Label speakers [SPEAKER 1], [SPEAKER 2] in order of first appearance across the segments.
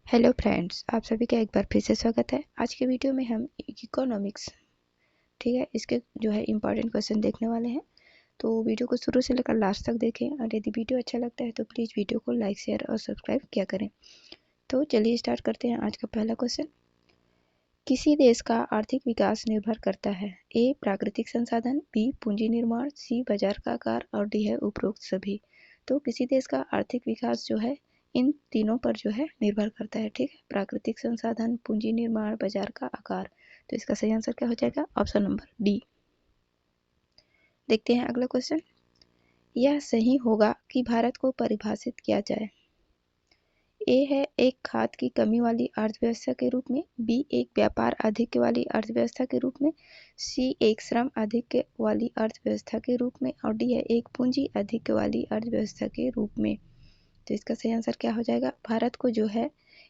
[SPEAKER 1] Hello friends, आप सभी का एक बार फिर से स्वागत है। आज के वीडियो में हम इकोनॉमिक्स, ठीक है, इसके जो है इम्पॉर्टेंट क्वेश्चन देखने वाले हैं। तो वीडियो को शुरू से लेकर लास्ट तक देखें और यदि वीडियो अच्छा लगता है तो प्लीज़ वीडियो को लाइक, शेयर और सब्सक्राइब किया करें। तो चलिए स्टार्ट करते हैं आज का पहला क्वेश्चन। किसी देश का आर्थिक विकास निर्भर करता है ए प्राकृतिक संसाधन, बी पूंजी निर्माण, सी बाजार का आकार और डी है उपरोक्त सभी। तो किसी देश का आर्थिक विकास जो है इन तीनों पर जो है निर्भर करता है, ठीक है। प्राकृतिक संसाधन, पूंजी निर्माण, बाजार का आकार। तो इसका सही आंसर क्या हो जाएगा? Option number D. देखते हैं अगला क्वेश्चन। यह सही होगा कि भारत को परिभाषित किया जाए। ए है एक खाद की कमी वाली अर्थव्यवस्था के रूप में, बी एक व्यापार आधिक्य वाली अर्थव्यवस्था के रूप में, सी एक श्रम आधिक्य वाली अर्थव्यवस्था के रूप में और डी है एक पूंजी आधिक्य वाली अर्थव्यवस्था के रूप में। तो इसका सही आंसर क्या हो जाएगा? भारत को जो है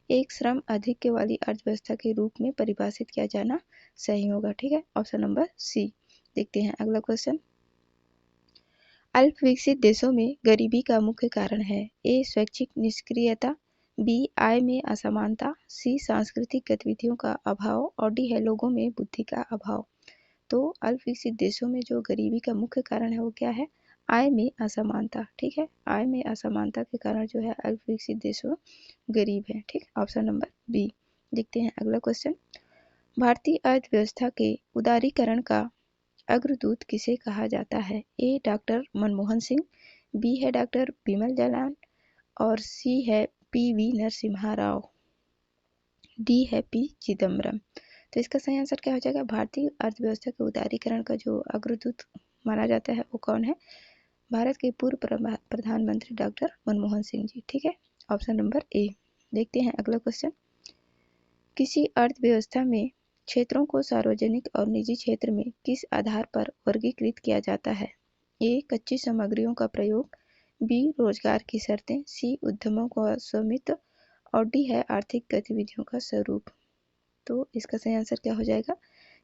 [SPEAKER 1] एक श्रम आधिक्य वाली अर्थव्यवस्था के रूप में परिभाषित किया जाना सही होगा, ठीक है। Option number C. देखते हैं अगला क्वेश्चन। अल्प विकसित देशों में गरीबी का मुख्य कारण है ए स्वैच्छिक निष्क्रियता, बी आय में असमानता, सी सांस्कृतिक गतिविधियों का अभाव और डी है लोगों में बुद्धि का अभाव। तो अल्प विकसित देशों में जो गरीबी का मुख्य कारण है वो क्या है? आय में असमानता, ठीक है। आय में असमानता के कारण जो है अल्प विकसित देशों गरीब है, ठीक। Option number B. देखते हैं अगला क्वेश्चन। भारतीय अर्थव्यवस्था के उदारीकरण का अग्रदूत किसे कहा जाता है? ए डॉक्टर मनमोहन सिंह, बी है डॉक्टर बिमल जलान और सी है पी.वी. नरसिम्हा राव, डी है पी चिदम्बरम। तो इसका सही आंसर क्या हो जाएगा? भारतीय अर्थव्यवस्था के उदारीकरण का जो अग्रदूत माना जाता है वो कौन है? भारत के पूर्व प्रधानमंत्री डॉक्टर मनमोहन सिंह जी, ठीक है। Option number A. देखते हैं अगला क्वेश्चन। किसी अर्थव्यवस्था में क्षेत्रों को सार्वजनिक और निजी क्षेत्र में किस आधार पर वर्गीकृत किया जाता है? ए कच्ची सामग्रियों का प्रयोग, बी रोजगार की शर्तें, सी उद्यमों का स्वामित्व और डी है आर्थिक गतिविधियों का स्वरूप। तो इसका सही आंसर क्या हो जाएगा?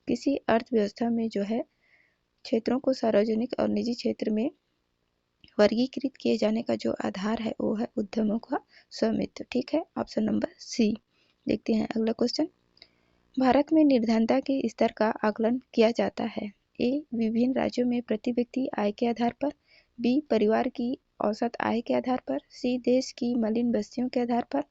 [SPEAKER 1] किसी अर्थव्यवस्था में जो है क्षेत्रों को सार्वजनिक और निजी क्षेत्र में वर्गीकृत किए जाने का जो आधार है वो है उद्यमों का स्वामित्व, ठीक है। Option number C. देखते हैं अगला क्वेश्चन। भारत में निर्धनता के स्तर का आकलन किया जाता है। ए विभिन्न राज्यों में प्रति व्यक्ति आय के आधार पर, बी परिवार की औसत आय के आधार पर, सी देश की मलिन बस्तियों के आधार पर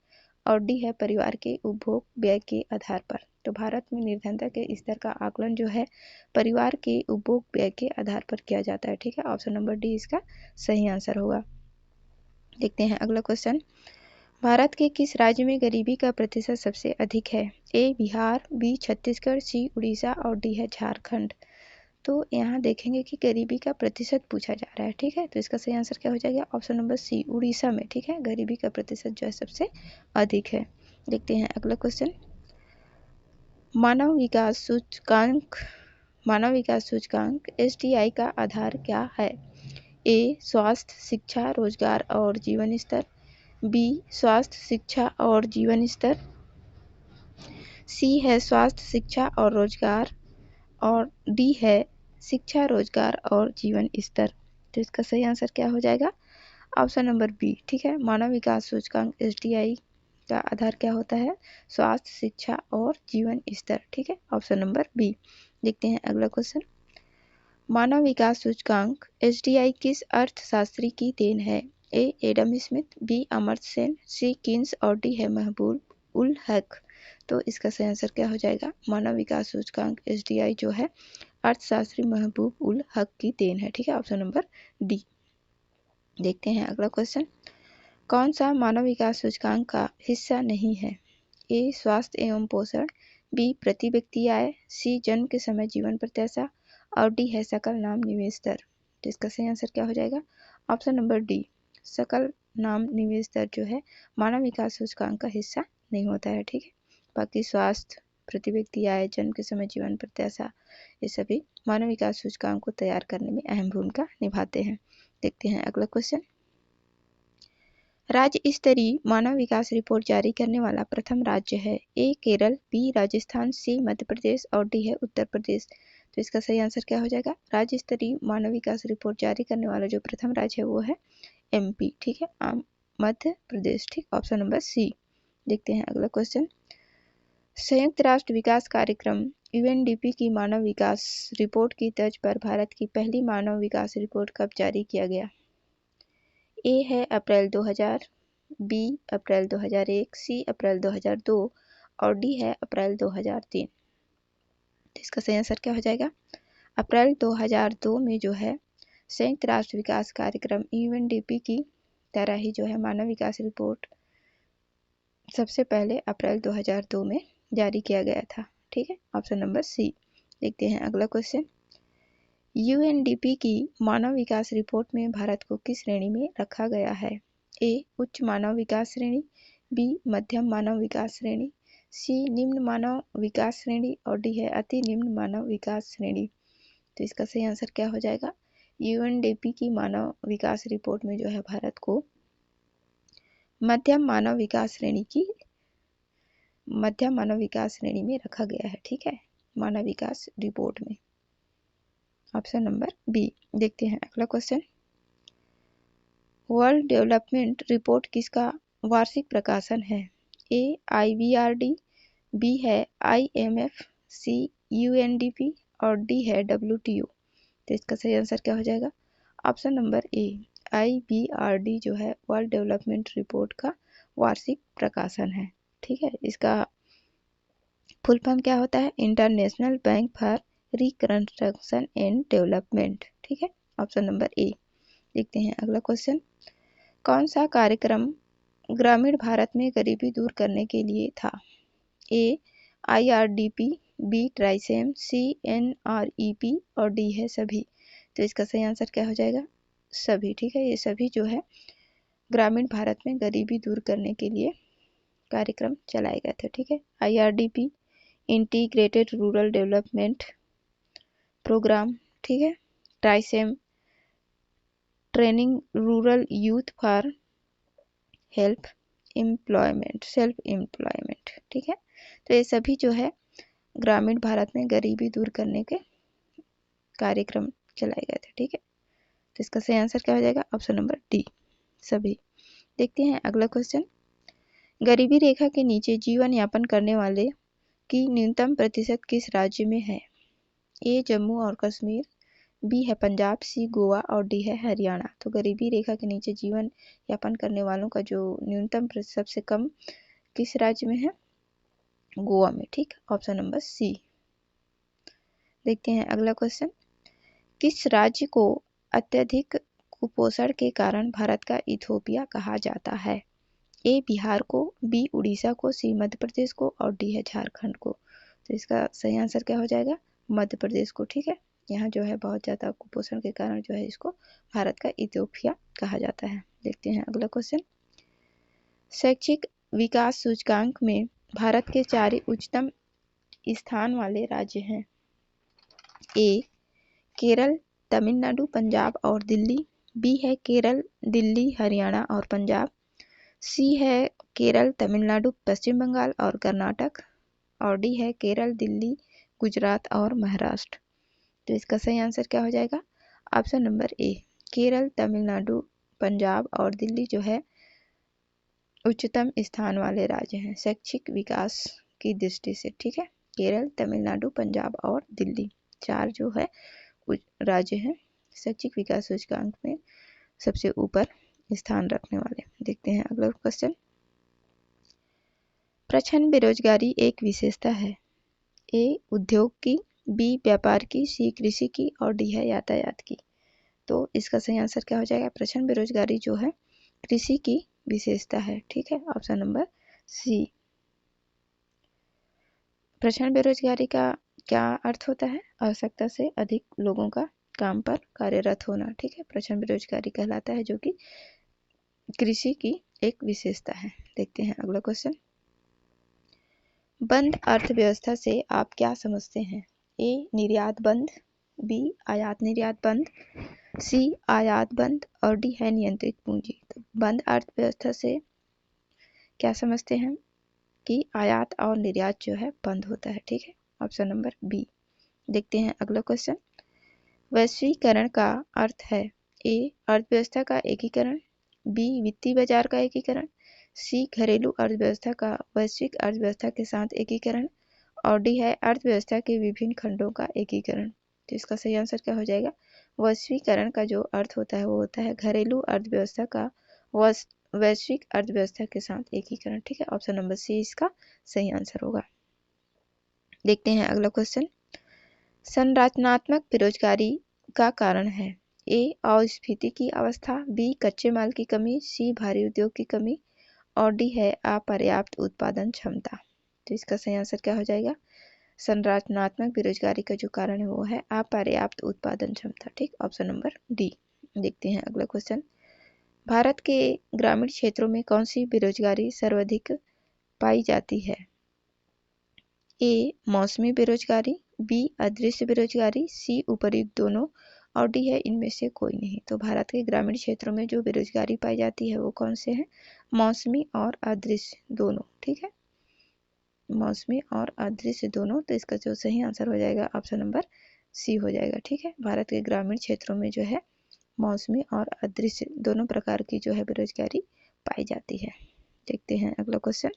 [SPEAKER 1] और डी है परिवार के उपभोग व्यय के आधार पर। तो भारत में निर्धनता के स्तर का आकलन जो है परिवार के उपभोग व्यय के आधार पर किया जाता है, ठीक है। ऑप्शन नंबर डी इसका सही आंसर होगा। देखते हैं अगला क्वेश्चन। भारत के किस राज्य में गरीबी का प्रतिशत सबसे अधिक है? ए बिहार, बी छत्तीसगढ़, सी उड़ीसा और डी है झारखंड। तो यहाँ देखेंगे कि गरीबी का प्रतिशत पूछा जा रहा है, ठीक है। तो इसका सही आंसर क्या हो जाएगा? ऑप्शन नंबर सी उड़ीसा में, ठीक है। गरीबी का प्रतिशत जो है सबसे अधिक है। देखते हैं अगला क्वेश्चन। मानव विकास सूचकांक SDI का आधार क्या है? ए स्वास्थ्य, शिक्षा, रोजगार और जीवन स्तर, बी स्वास्थ्य, शिक्षा और जीवन स्तर, सी है स्वास्थ्य, शिक्षा और रोजगार और डी है शिक्षा, रोजगार और जीवन स्तर। तो इसका सही आंसर क्या हो जाएगा? ऑप्शन नंबर बी, ठीक है। मानव विकास सूचकांक SDI का आधार क्या होता है? स्वास्थ्य, शिक्षा और जीवन स्तर, ठीक है। Option number B. देखते हैं अगला क्वेश्चन। मानव विकास सूचकांक SDI किस अर्थशास्त्री की देन है? A Adam Smith, B Amartya Sen, C Keynes और डी है महबूब उल हक। तो इसका सही आंसर क्या हो जाएगा? मानव विकास सूचकांक SDI जो है अर्थशास्त्री महबूब उल हक की देन है, ठीक है। Option number D. देखते हैं अगला क्वेश्चन। कौन सा मानव विकास सूचकांक का हिस्सा नहीं है? ए स्वास्थ्य एवं पोषण, बी प्रति व्यक्ति आय, सी जन्म के समय जीवन प्रत्याशा और डी है सकल नाम निवेश दर। तो इसका सही आंसर क्या हो जाएगा? ऑप्शन नंबर डी, सकल नाम निवेश दर जो है मानव विकास सूचकांक का हिस्सा नहीं होता है, ठीक है। बाकी स्वास्थ्य, प्रति व्यक्ति आय, जन्म के समय जीवन प्रत्याशा ये सभी मानव विकास सूचकांक को तैयार करने में अहम भूमिका निभाते हैं। देखते हैं अगला क्वेश्चन। राज्य स्तरीय मानव विकास रिपोर्ट जारी करने वाला प्रथम राज्य है? ए केरल, बी राजस्थान, सी मध्य प्रदेश और डी है उत्तर प्रदेश। तो इसका सही आंसर क्या हो जाएगा? राज्य स्तरीय मानव विकास रिपोर्ट जारी करने वाला जो प्रथम राज्य है वो है MP, ठीक है। मध्य प्रदेश, ठीक। Option number C. देखते हैं अगला क्वेश्चन। संयुक्त राष्ट्र विकास कार्यक्रम यूएनडीपी की मानव विकास रिपोर्ट की तर्ज पर भारत की पहली मानव विकास रिपोर्ट कब जारी किया गया? ए है अप्रैल 2000, बी अप्रैल 2001, सी अप्रैल 2002 और डी है अप्रैल 2003। तो इसका सही आंसर क्या हो जाएगा? अप्रैल 2002 में जो है संयुक्त राष्ट्र विकास कार्यक्रम यूएनडीपी की तरह ही जो है मानव विकास रिपोर्ट सबसे पहले अप्रैल 2002 में जारी किया गया था। ठीक है, ऑप्शन नंबर सी। देखते हैं अगला क्वेश्चन। यूएनडीपी की मानव विकास रिपोर्ट में भारत को किस श्रेणी में रखा गया है? ए उच्च मानव विकास श्रेणी, बी मध्यम मानव विकास श्रेणी, सी निम्न मानव विकास श्रेणी और डी है अति निम्न मानव विकास श्रेणी। तो इसका सही आंसर क्या हो जाएगा? यूएनडीपी की मानव विकास रिपोर्ट में जो है भारत को मध्यम मानव विकास श्रेणी में रखा गया है। ठीक है, मानव विकास रिपोर्ट में, ऑप्शन नंबर बी। देखते हैं अगला क्वेश्चन। वर्ल्ड डेवलपमेंट रिपोर्ट किसका वार्षिक प्रकाशन है? ए आईवीआरडी, बी है आईएमएफ, सी यूएनडीपी और डी है डब्ल्यूटीओ। तो इसका सही आंसर क्या हो जाएगा? ऑप्शन नंबर ए आईवीआरडी जो है वर्ल्ड डेवलपमेंट रिपोर्ट का वार्षिक प्रकाशन है। ठीक है, इसका फुल फॉर्म क्या होता है? International bank for reconstruction and development. ठीक है, ऑप्शन नंबर ए। देखते हैं अगला क्वेश्चन। कौन सा कार्यक्रम ग्रामीण भारत में गरीबी दूर करने के लिए था? ए आईआरडीपी, बी ट्राइसेम, सी एनआरईपी और डी है सभी। तो इसका सही आंसर क्या हो जाएगा? सभी। ठीक है, ये सभी जो है ग्रामीण भारत में गरीबी दूर करने के लिए कार्यक्रम चलाए गए थे। ठीक है, IRDP integrated rural development programme, ठीक है, TRYSEM training rural youth for self employment. ठीक है, तो ये सभी जो है ग्रामीण भारत में गरीबी दूर करने के कार्यक्रम चलाए गए थे। ठीक है, तो इसका सही आंसर क्या हो जाएगा? ऑप्शन नंबर डी, सभी। देखते हैं अगला क्वेश्चन। गरीबी रेखा के नीचे जीवन यापन करने वाले की न्यूनतम प्रतिशत किस राज्य में है? ए जम्मू और कश्मीर, बी है पंजाब, सी गोवा और डी है हरियाणा। तो गरीबी रेखा के नीचे जीवन यापन करने वालों का जो न्यूनतम प्रतिशत सबसे कम किस राज्य में है? गोवा में। ठीक, ऑप्शन नंबर सी। देखते हैं अगला क्वेश्चन। किस राज्य को अत्यधिक कुपोषण के कारण भारत का इथोपिया कहा जाता है? ए बिहार को, बी उड़ीसा को, सी मध्य प्रदेश को और डी है झारखंड को। तो इसका सही आंसर क्या हो जाएगा? मध्य प्रदेश को। ठीक है, यहाँ जो है बहुत ज़्यादा कुपोषण के कारण जो है इसको भारत का इथोपिया कहा जाता है। देखते हैं अगला क्वेश्चन। शैक्षिक विकास सूचकांक में भारत के 4 उच्चतम स्थान वाले राज्य हैं। ए केरल, तमिलनाडु, पंजाब और दिल्ली, बी है केरल, दिल्ली, हरियाणा और पंजाब, सी है केरल, तमिलनाडु, पश्चिम बंगाल और कर्नाटक और डी है केरल, दिल्ली, गुजरात और महाराष्ट्र। तो इसका सही आंसर क्या हो जाएगा? Option number A Kerala, Tamil Nadu, Punjab और दिल्ली जो है उच्चतम स्थान वाले राज्य हैं शैक्षिक विकास की दृष्टि से। ठीक है, केरल, तमिलनाडु, पंजाब और दिल्ली 4 जो है राज्य हैं शैक्षिक विकास सूचकांक में सबसे ऊपर स्थान रखने वाले। देखते हैं अगला क्वेश्चन। प्रच्छन्न बेरोजगारी एक विशेषता है। ए उद्योग की, बी व्यापार की, सी कृषि की और डी है यातायात की। तो इसका सही आंसर क्या हो जाएगा? प्रच्छन्न बेरोजगारी जो है कृषि की विशेषता है। ठीक है, ऑप्शन नंबर सी। प्रच्छन्न बेरोजगारी का क्या अर्थ होता है? आवश्यकता से अधिक लोगों का काम पर कार्यरत होना। ठीक है, प्रच्छन्न बेरोजगारी कहलाता है जो कि कृषि की एक विशेषता है। देखते हैं अगला क्वेश्चन। बंद अर्थव्यवस्था से आप क्या समझते हैं? ए निर्यात बंद, बी आयात निर्यात बंद, सी आयात बंद और डी है नियंत्रित पूंजी। तो बंद अर्थव्यवस्था से क्या समझते हैं? कि आयात और निर्यात जो है बंद होता है। ठीक है, ऑप्शन नंबर बी। देखते हैं अगला क्वेश्चन। वैश्वीकरण का अर्थ है ए अर्थव्यवस्था का एकीकरण, बी वित्तीय बाजार का एकीकरण, सी घरेलू अर्थव्यवस्था का वैश्विक अर्थव्यवस्था के साथ एकीकरण, और डी है अर्थव्यवस्था के विभिन्न खंडों का एकीकरण। तो इसका सही आंसर क्या हो जाएगा? वैश्वीकरण का जो अर्थ होता है वो होता है घरेलू अर्थव्यवस्था का वैश्विक अर्थव्यवस्था के साथ एकीकरण। ठीक है, ऑप्शन नंबर सी इसका सही आंसर होगा। देखते हैं अगला क्वेश्चन। संरचनात्मक बेरोजगारी का कारण है ए अस्फीति की अवस्था, बी कच्चे माल की कमी, सी भारी उद्योग की कमी, और डी है अपर्याप्त उत्पादन क्षमता। तो इसका सही आंसर क्या हो जाएगा? संरचनात्मक बेरोजगारी का जो कारण है वो है अपर्याप्त उत्पादन क्षमता। ठीक, ऑप्शन नंबर डी। देखते हैं अगला क्वेश्चन। भारत के ग्रामीण क्षेत्रों में कौन सी बेरोजगारी सर्वाधिक पाई जाती है? ए मौसमी बेरोजगारी, बी अदृश्य बेरोजगारी, सी उपर्युक्त दोनों, और डी है इनमें से कोई नहीं। तो भारत के ग्रामीण क्षेत्रों में जो बेरोजगारी पाई जाती है वो कौन से हैं? मौसमी और अदृश्य दोनों। ठीक है, मौसमी और अदृश्य दोनों। तो इसका जो सही आंसर हो जाएगा ऑप्शन नंबर सी हो जाएगा। ठीक है, भारत के ग्रामीण क्षेत्रों में जो है मौसमी और अदृश्य दोनों प्रकार की जो है बेरोजगारी पाई जाती है। देखते हैं अगला क्वेश्चन।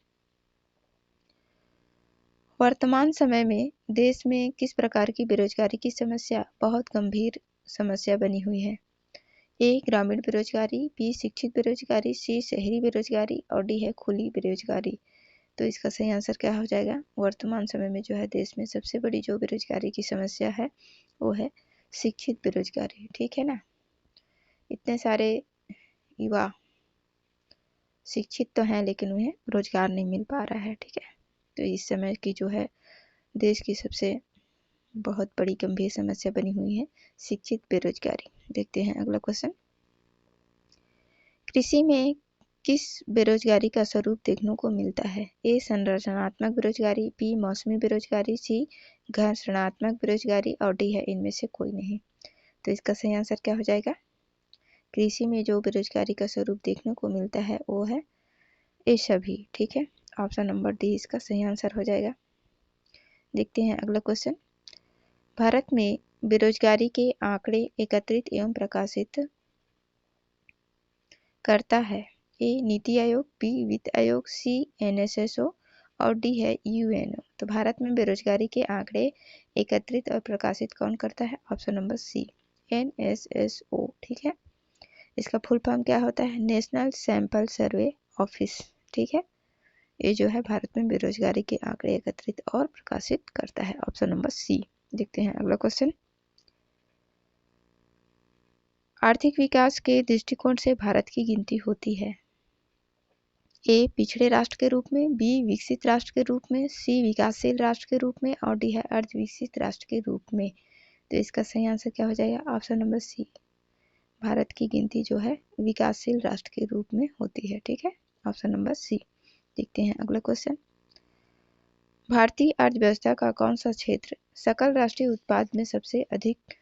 [SPEAKER 1] वर्तमान समय में देश में किस प्रकार की बेरोजगारी की समस्या बहुत गंभीर समस्या बनी हुई है? ए ग्रामीण बेरोजगारी, बी शिक्षित बेरोजगारी, सी शहरी बेरोजगारी, और डी है खुली बेरोजगारी। तो इसका सही आंसर क्या हो जाएगा? वर्तमान समय में जो है देश में सबसे बड़ी जो बेरोजगारी की समस्या है वो है शिक्षित बेरोजगारी। ठीक है ना, इतने सारे युवा शिक्षित तो हैं लेकिन उन्हें रोजगार नहीं मिल पा रहा है। ठीक है, तो इस समय की जो है देश की सबसे बहुत बड़ी गंभीर समस्या बनी हुई है शिक्षित बेरोजगारी। देखते हैं अगला क्वेश्चन। कृषि में किस बेरोजगारी का स्वरूप देखने को मिलता है? ए संरचनात्मक बेरोजगारी, बी मौसमी बेरोजगारी, सी घर्षणात्मक बेरोजगारी, और डी है इनमें से कोई नहीं। तो इसका सही आंसर क्या हो जाएगा? कृषि में जो बेरोजगारी का स्वरूप देखने को मिलता है वो है ये सभी। ठीक है, ऑप्शन नंबर डी इसका सही आंसर हो जाएगा। देखते हैं अगला क्वेश्चन। भारत में बेरोजगारी के आंकड़े एकत्रित एवं प्रकाशित करता है? ए नीति आयोग, बी वित्त आयोग, सी एनएसएसओ, और डी है यूएनओ। तो भारत में बेरोजगारी के आंकड़े एकत्रित और प्रकाशित कौन करता है? Option number C NSSO. ठीक है, इसका फुल फॉर्म क्या होता है? National Sample Survey Office. ठीक है, ये जो है भारत में बेरोजगारी के आंकड़े एकत्रित और प्रकाशित करता है। Option number C. देखते हैं अगला क्वेश्चन। आर्थिक विकास के दृष्टिकोण से भारत की गिनती होती है? ए पिछड़े राष्ट्र के रूप में, बी विकसित राष्ट्र के रूप में, सी विकासशील राष्ट्र के रूप में, और डी है अर्ध विकसित राष्ट्र के रूप में। तो इसका सही आंसर क्या हो जाएगा? ऑप्शन नंबर सी। भारत की गिनती जो है विकासशील राष्ट्र के रूप में होती है। ठीक है, ऑप्शन नंबर सी। देखते हैं अगला क्वेश्चन। भारतीय अर्थव्यवस्था का कौन सा क्षेत्र सकल राष्ट्रीय उत्पाद में सबसे अधिक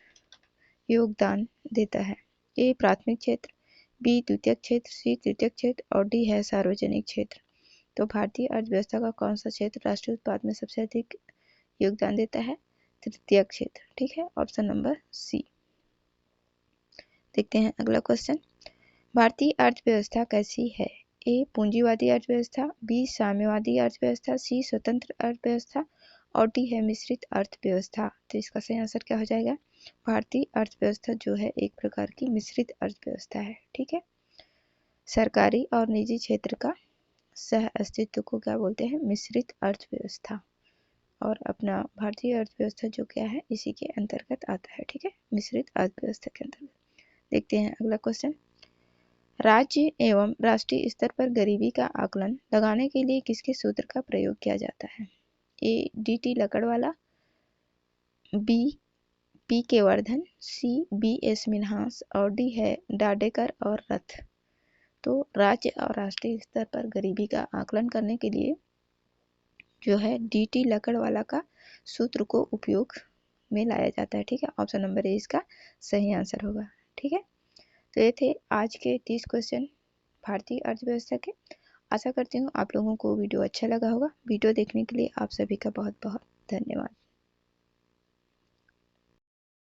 [SPEAKER 1] योगदान देता है? ए प्राथमिक क्षेत्र, बी द्वितीयक क्षेत्र, सी तृतीयक क्षेत्र, और डी है सार्वजनिक क्षेत्र। तो भारतीय अर्थव्यवस्था का कौन सा क्षेत्र राष्ट्रीय उत्पाद में सबसे अधिक योगदान देता है? तृतीयक क्षेत्र। ठीक है, ऑप्शन नंबर सी। देखते हैं अगला क्वेश्चन। भारतीय अर्थव्यवस्था कैसी है? ए पूंजीवादी अर्थव्यवस्था, बी साम्यवादी अर्थव्यवस्था, सी स्वतंत्र अर्थव्यवस्था, और डी है मिश्रित अर्थव्यवस्था। तो इसका सही आंसर क्या हो जाएगा? भारतीय अर्थव्यवस्था जो है एक प्रकार की मिश्रित अर्थव्यवस्था है। ठीक है, सरकारी और निजी क्षेत्र का सह अस्तित्व को क्या बोलते हैं? मिश्रित अर्थव्यवस्था। और अपना भारतीय अर्थव्यवस्था जो क्या है इसी के अंतर्गत आता है। ठीक है, मिश्रित अर्थव्यवस्था के अंतर्गत। देखते हैं अगला क्वेश्चन। राज्य एवं राष्ट्रीय स्तर पर गरीबी का आकलन लगाने के लिए किसके सूत्र का प्रयोग किया जाता है? A D T. Lakdawala, B P K Vardhan, C B S Minhas, और डी है डाडेकर और रथ। तो राज्य और राष्ट्रीय स्तर पर गरीबी का आकलन करने के लिए जो है डी.टी. लकड़वाला का सूत्र को उपयोग में लाया जाता है। ठीक है, ऑप्शन नंबर ए इसका सही आंसर होगा। ठीक है, तो ये थे आज के 30 क्वेश्चन भारतीय अर्थव्यवस्था के। आशा करती हूँ आप लोगों को वीडियो अच्छा लगा होगा। वीडियो देखने के लिए आप सभी का बहुत बहुत धन्यवाद।